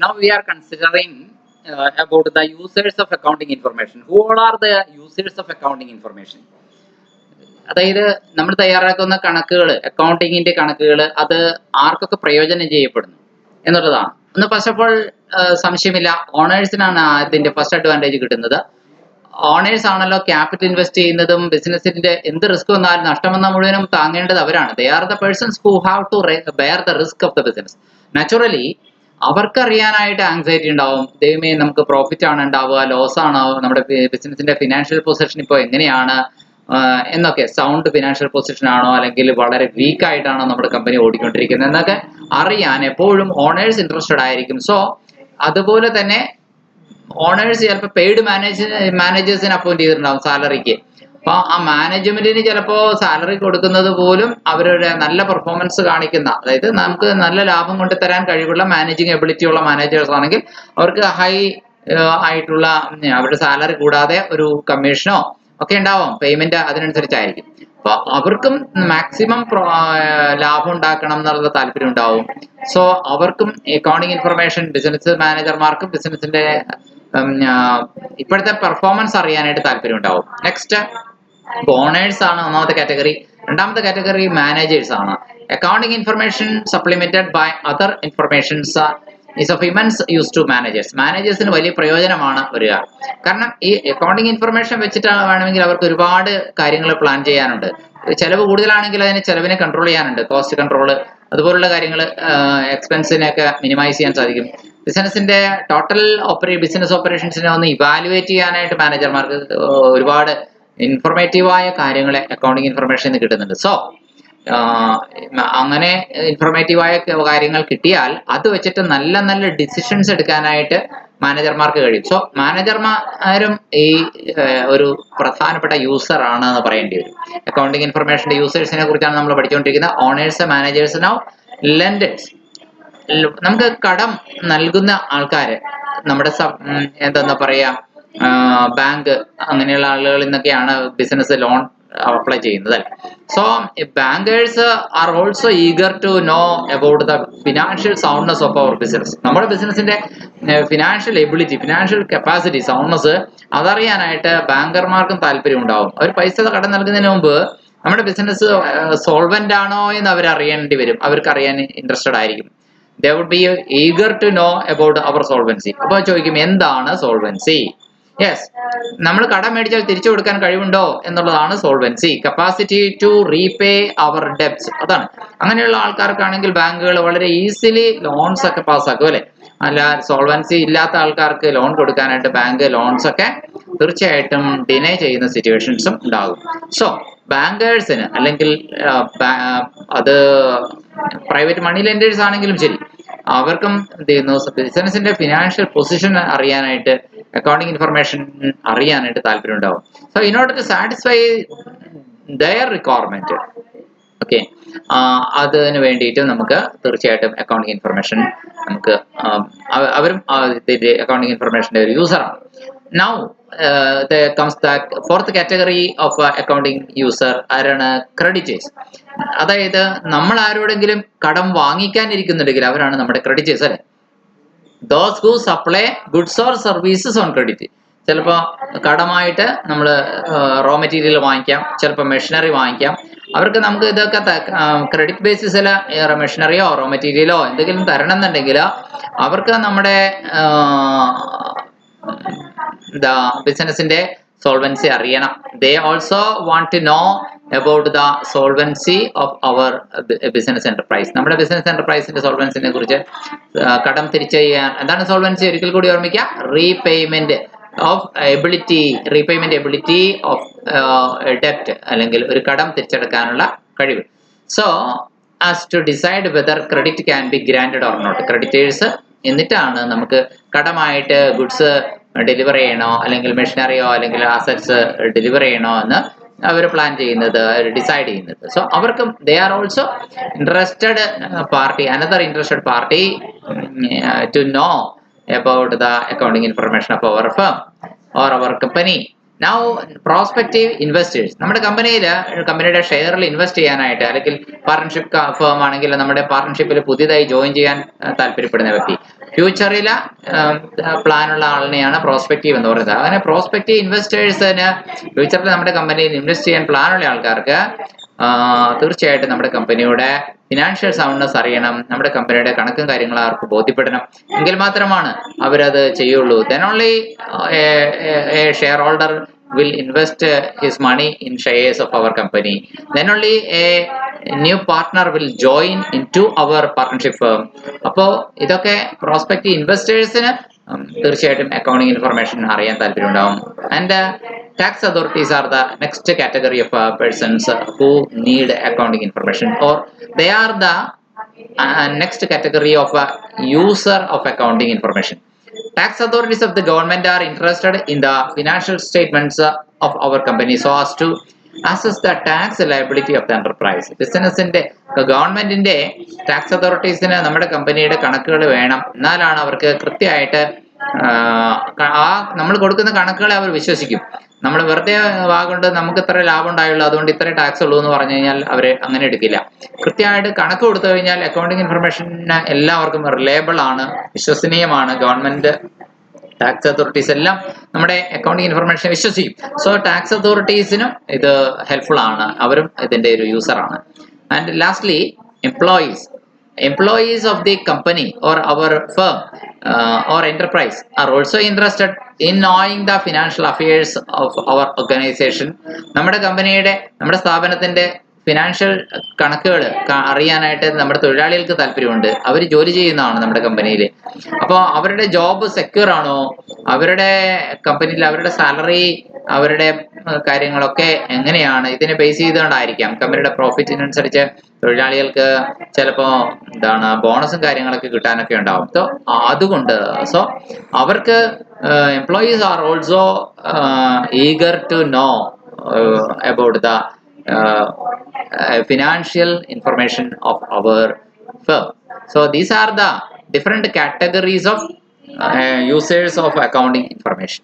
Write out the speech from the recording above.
Now we are considering about the users of accounting information. Who all are the users of accounting information? അതായത് നമ്മൾ തയ്യാറാക്കുന്ന കണക്കുകൾ, അക്കൗണ്ടിങ്ങിന്റെ കണക്കുകൾ, അത് ആർക്കൊക്കെ പ്രയോജനം ചെയ്യപ്പെടുന്നു എന്നുള്ളതാണ്. ഒന്ന് ഫസ്റ്റ് ഓഫ് ഓൾ സംശയമില്ല, ഓണേഴ്സിനാണ് അതിന്റെ ഫസ്റ്റ് അഡ്വാൻറ്റേജ് കിട്ടുന്നത്. ഓണേഴ്സ് ആണല്ലോ ക്യാപിറ്റൽ ഇൻവെസ്റ്റ് ചെയ്യുന്നതും ബിസിനസിന്റെ എന്ത് റിസ്ക് വന്നാലും നഷ്ടം വന്നാൽ മുഴുവനും താങ്ങേണ്ടത് അവരാണ്. They are the persons who have to bear the risk of the business. Naturally അവർക്കറിയാനായിട്ട് ആങ്സൈറ്റി ഉണ്ടാവും. ദൈവമേ, നമുക്ക് പ്രോഫിറ്റ് ആണ് ഉണ്ടാവുക, ലോസ് ആണോ, നമ്മുടെ ബിസിനസിന്റെ ഫിനാൻഷ്യൽ പൊസിഷൻ ഇപ്പോൾ എങ്ങനെയാണ് എന്നൊക്കെ, സൗണ്ട് ഫിനാൻഷ്യൽ പൊസിഷൻ ആണോ അല്ലെങ്കിൽ വളരെ വീക്ക് ആയിട്ടാണോ നമ്മുടെ കമ്പനി ഓടിക്കൊണ്ടിരിക്കുന്നത് എന്നൊക്കെ അറിയാൻ എപ്പോഴും ഓണേഴ്സ് ഇൻട്രസ്റ്റഡ് ആയിരിക്കും. സോ അതുപോലെ തന്നെ ഓണേഴ്സ് ചിലപ്പോൾ പെയ്ഡ് മാനേജേഴ്സിനെ അപ്പോയിന്റ് ചെയ്തിട്ടുണ്ടാവും സാലറിക്ക്. അപ്പൊ ആ മാനേജ്മെന്റിന് ചിലപ്പോൾ സാലറി കൊടുക്കുന്നത് പോലും അവരുടെ നല്ല പെർഫോമൻസ് കാണിക്കുന്ന, അതായത് നമുക്ക് നല്ല ലാഭം കൊണ്ട് തരാൻ കഴിവുള്ള മാനേജിങ് എബിലിറ്റി ഉള്ള മാനേജേഴ്സ് ആണെങ്കിൽ അവർക്ക് ഹൈ ആയിട്ടുള്ള അവരുടെ സാലറി കൂടാതെ ഒരു കമ്മീഷനോ ഒക്കെ ഉണ്ടാവും, പേയ്മെന്റ് അതിനനുസരിച്ചായിരിക്കും. അപ്പൊ അവർക്കും മാക്സിമം ലാഭം ഉണ്ടാക്കണം എന്നുള്ള താല്പര്യം ഉണ്ടാവും. സോ അവർക്കും അക്കൗണ്ടിങ് ഇൻഫർമേഷൻ, ബിസിനസ് മാനേജർമാർക്കും ബിസിനസിന്റെ ഇപ്പോഴത്തെ പെർഫോമൻസ് അറിയാനായിട്ട് താല്പര്യം ഉണ്ടാവും. നെക്സ്റ്റ് ഓണേഴ്സ് ആണ് ഒന്നാമത്തെ കാറ്റഗറി. രണ്ടാമത്തെ കാറ്റഗറി മാനേജേഴ്സ് ആണ്. Accounting information supplemented by other informations is of immense use to managers. മാനേജേഴ്സിന് വലിയ പ്രയോജനമാണ് വരിക. കാരണം ഈ അക്കൗണ്ടിങ് ഇൻഫർമേഷൻ വെച്ചിട്ടാണ് വേണമെങ്കിൽ അവർക്ക് ഒരുപാട് കാര്യങ്ങൾ പ്ലാൻ ചെയ്യാനുണ്ട്. ചെലവ് കൂടുതലാണെങ്കിൽ അതിന് ചെലവിനെ കൺട്രോൾ ചെയ്യാനുണ്ട്, കോസ്റ്റ് കൺട്രോൾ, അതുപോലുള്ള കാര്യങ്ങൾ, എക്സ്പെൻസിനെയൊക്കെ മിനിമൈസ് ചെയ്യാൻ സാധിക്കും. ബിസിനസിന്റെ ടോട്ടൽ ബിസിനസ് ഓപ്പറേഷൻസിനെ ഒന്ന് ഇവാലുവേറ്റ് ചെയ്യാനായിട്ട് മാനേജർമാർക്ക് ഒരുപാട് ഇൻഫോർമേറ്റീവായ കാര്യങ്ങൾ അക്കൗണ്ടിങ് ഇൻഫർമേഷൻ കിട്ടുന്നുണ്ട്. സോ അങ്ങനെ ഇൻഫോർമേറ്റീവായ കാര്യങ്ങൾ കിട്ടിയാൽ അത് വെച്ചിട്ട് നല്ല നല്ല ഡിസിഷൻസ് എടുക്കാനായിട്ട് മാനേജർമാർക്ക് കഴിയും. സോ മാനേജർമാരും ഈ ഒരു പ്രധാനപ്പെട്ട യൂസർ ആണ് എന്ന് പറയേണ്ടി വരും. അക്കൗണ്ടിങ് ഇൻഫർമേഷന്റെ യൂസേഴ്സിനെ കുറിച്ചാണ് നമ്മൾ പഠിച്ചുകൊണ്ടിരിക്കുന്നത്. Owners, managers, now lenders. നമുക്ക് കടം നൽകുന്ന ആൾക്കാര്, നമ്മുടെ എന്താ പറയാ, ബാങ്ക് അങ്ങനെയുള്ള ആളുകളിൽ നിന്നൊക്കെയാണ് ബിസിനസ് ലോൺ അപ്ലൈ ചെയ്യുന്നത്. So bankers are also eager to know about the financial soundness of our business. നമ്മുടെ ബിസിനസിന്റെ financial ability, financial capacity, soundness അതറിയാനായിട്ട് ബാങ്കർമാർക്കും താല്പര്യം ഉണ്ടാവും. അവർ പൈസ കടം നൽകുന്നതിന് മുമ്പ് നമ്മുടെ ബിസിനസ് സോൾവെന്റ് ആണോ എന്ന് അവർ അറിയേണ്ടി വരും. അവർക്ക് അറിയാൻ ഇൻട്രസ്റ്റഡ് ആയിരിക്കും. They would be eager to know about our solvency. അപ്പോൾ ചോദിക്കും, എന്താണ് സോൾവൻസി? യെസ്, നമ്മൾ കടം മേടിച്ചാൽ തിരിച്ചു കൊടുക്കാൻ കഴിവുണ്ടോ എന്നുള്ളതാണ് സോൾവൻസി. കപ്പാസിറ്റി ടു റീപേ അവർ ഡെബ്റ്റ്സ്, അതാണ്. അങ്ങനെയുള്ള ആൾക്കാർക്കാണെങ്കിൽ ബാങ്കുകൾ വളരെ ഈസിലി ലോൺസ് ഒക്കെ പാസ്സാക്കും അല്ലെ. അല്ല, സോൾവൻസി ഇല്ലാത്ത ആൾക്കാർക്ക് ലോൺ കൊടുക്കാനായിട്ട് ബാങ്ക് ലോൺസ് ഒക്കെ തീർച്ചയായിട്ടും ഡിനേ ചെയ്യുന്ന സിറ്റുവേഷൻസും ഉണ്ടാകും. സോ ബാങ്കേഴ്സിന് അല്ലെങ്കിൽ അത് പ്രൈവറ്റ് മണി ലെൻഡേഴ്സ് ആണെങ്കിലും ശരി, അവർക്കും എന്ത് ചെയ്യുന്നു, ബിസിനസിന്റെ ഫിനാൻഷ്യൽ പൊസിഷൻ അറിയാനായിട്ട്, അക്കൗണ്ടിങ് ഇൻഫർമേഷൻ അറിയാനായിട്ട് താല്പര്യം ഉണ്ടാവും. So in order to satisfy their requirement, okay, അതിന് വേണ്ടിയിട്ട് നമുക്ക് തീർച്ചയായിട്ടും അക്കൗണ്ടിങ് ഇൻഫർമേഷൻ നമുക്ക് അവരും അക്കൗണ്ടിങ് ഇൻഫർമേഷന്റെ ഒരു യൂസറാണ്. Now comes the fourth category of accounting user, ആരാണ്? ക്രെഡിറ്റേഴ്സ്. അതായത് നമ്മൾ ആരോടെങ്കിലും കടം വാങ്ങിക്കാനിരിക്കുന്നുണ്ടെങ്കിൽ അവരാണ് നമ്മുടെ ക്രെഡിറ്റേഴ്സ് അല്ലെ. Those who supply goods or services on credit. ചിലപ്പോൾ കടമായിട്ട് നമ്മൾ റോ മെറ്റീരിയൽ വാങ്ങിക്കാം, ചിലപ്പോൾ മെഷീനറി വാങ്ങിക്കാം. അവർക്ക് നമുക്ക് ഇതൊക്കെ ക്രെഡിറ്റ് ബേസിസിൽ മെഷീനറിയോ റോ മെറ്റീരിയലോ എന്തെങ്കിലും തരണം എന്നുണ്ടെങ്കിൽ അവർക്ക് നമ്മുടെ ബിസിനസിന്റെ സോൾവൻസി അറിയണം. They also want to know about the solvency of our business enterprise. നമ്മുടെ ബിസിനസ് എന്റർപ്രൈസിന്റെ സോൾവൻസിനെ കുറിച്ച്, കടം തിരിച്ചു ചെയ്യാൻ എന്താണ് സോൾവൻസി, ഒരിക്കൽ കൂടി ഓർമ്മിക്കുക, റീപേയ്മെന്റ് എബിലിറ്റി ഓഫ് ഡെപ്റ്റ്, അല്ലെങ്കിൽ ഒരു കടം തിരിച്ചെടുക്കാനുള്ള കഴിവ്. So as to decide whether credit can be granted or not. Creditors എന്നിട്ടാണ് നമുക്ക് കടമായിട്ട് ഗുഡ്സ് ഡെലിവർ ചെയ്യണോ അല്ലെങ്കിൽ മെഷീനറിയോ അല്ലെങ്കിൽ അസറ്റ്സ് ഡെലിവർ ചെയ്യണോ എന്ന് അവർ പ്ലാൻ ചെയ്യുന്നത്, ഡിസൈഡ് ചെയ്യുന്നത്. സോ അവർക്കും they are also interested party, another interested party to know about the accounting information of our firm or our company. Now prospective investors, നമ്മുടെ കമ്പനിയുടെ ഷെയറിൽ ഇൻവെസ്റ്റ് ചെയ്യാനായിട്ട്, അല്ലെങ്കിൽ പാർട്ണർഷിപ്പ് ഫേം ആണെങ്കിൽ നമ്മുടെ പാർട്ണർഷിപ്പിൽ പുതിയതായി ജോയിൻ ചെയ്യാൻ താല്പര്യപ്പെടുന്ന വ്യക്തി, ഫ്യൂച്ചറിലെ പ്ലാനുള്ള ആളിനെയാണ് പ്രോസ്പെക്റ്റീവ് എന്ന് പറയുന്നത്. അങ്ങനെ പ്രോസ്പെക്റ്റീവ് ഇൻവെസ്റ്റേഴ്സിന് ഫ്യൂച്ചറിൽ നമ്മുടെ കമ്പനിയിൽ ഇൻവെസ്റ്റ് ചെയ്യാൻ പ്ലാനുള്ള ആൾക്കാർക്ക് തീർച്ചയായിട്ടും നമ്മുടെ കമ്പനിയുടെ ഫിനാൻഷ്യൽ സൗണ്ട്നെസ് അറിയണം, നമ്മുടെ കമ്പനിയുടെ കണക്കും കാര്യങ്ങളും അവർക്ക് ബോധ്യപ്പെടണം. എങ്കിൽ മാത്രമാണ് അവരത് ചെയ്യുള്ളൂ. Then only a shareholder will invest his money in shares of our company. Then only a new partner will join into our partnership firm. അപ്പോൾ ഇതൊക്കെ പ്രോസ്പെക്റ്റീവ് ഇൻവെസ്റ്റേഴ്സിന് തീർച്ചയായിട്ടും അക്കൗണ്ടിങ് ഇൻഫർമേഷൻ അറിയാൻ താല്പര്യമുണ്ടാവും. And tax authorities are the next category of persons who need accounting information, or they are the next category of user of accounting information. Tax authorities of the government are interested in the financial statements of our company so as to assess the tax liability of the enterprise. ബിസിനസിന്റെ ഗവൺമെന്റിന്റെ tax അതോറിറ്റീസിന് നമ്മുടെ കമ്പനിയുടെ കണക്കുകൾ വേണം. എന്നാലാണ് അവർക്ക് കൃത്യമായിട്ട് നമ്മൾ കൊടുക്കുന്ന കണക്കുകളെ അവർ വിശ്വസിക്കും. നമ്മൾ വെറുതെ വാഗൊണ്ട് നമുക്ക് ഇത്ര ലാഭം ഉണ്ടായുള്ളൂ, അതുകൊണ്ട് ഇത്ര ടാക്സ് ഉള്ളൂ എന്ന് പറഞ്ഞു കഴിഞ്ഞാൽ അവര് അങ്ങനെ എടുക്കില്ല. കൃത്യമായിട്ട് കണക്ക് കൊടുത്തു കഴിഞ്ഞാൽ അക്കൗണ്ടിങ് ഇൻഫർമേഷൻ എല്ലാവർക്കും റിലയബിൾ ആണ്, വിശ്വസനീയമാണ്. ഗവൺമെന്റ് ടാക്സ് അതോറിറ്റീസ് എല്ലാം നമ്മുടെ അക്കൗണ്ടിങ് ഇൻഫർമേഷൻ വിശ്വസിക്കും. സോ ടാക്സ് അതോറിറ്റീസിനും ഇത് ഹെൽപ്ഫുൾ ആണ്, അവരും ഇതിന്റെ ഒരു യൂസർ ആണ്. And lastly employees of the company or our firm or enterprise are also interested in knowing the financial affairs of our organization. നമ്മുടെ സ്ഥാപനത്തിന്റെ ഫിനാൻഷ്യൽ കണക്കുകൾ അറിയാനായിട്ട് നമ്മുടെ തൊഴിലാളികൾക്ക് താല്പര്യമുണ്ട്. അവർ ജോലി ചെയ്യുന്നതാണ് നമ്മുടെ കമ്പനിയിൽ. അപ്പോൾ അവരുടെ ജോബ് സെക്യൂർ ആണോ, അവരുടെ കമ്പനിയിൽ അവരുടെ സാലറി, അവരുടെ കാര്യങ്ങളൊക്കെ എങ്ങനെയാണ്, ഇതിനെ ബേസ് ചെയ്തുകൊണ്ടായിരിക്കാം കമ്പനിയുടെ പ്രോഫിറ്റിനനുസരിച്ച് തൊഴിലാളികൾക്ക് ചിലപ്പോൾ ബോണസും കാര്യങ്ങളൊക്കെ കിട്ടാനൊക്കെ ഉണ്ടാവും. സോ അതുകൊണ്ട് അവർക്ക് employees are also eager to know about the financial information of our firm. So these are the different categories of users of accounting information.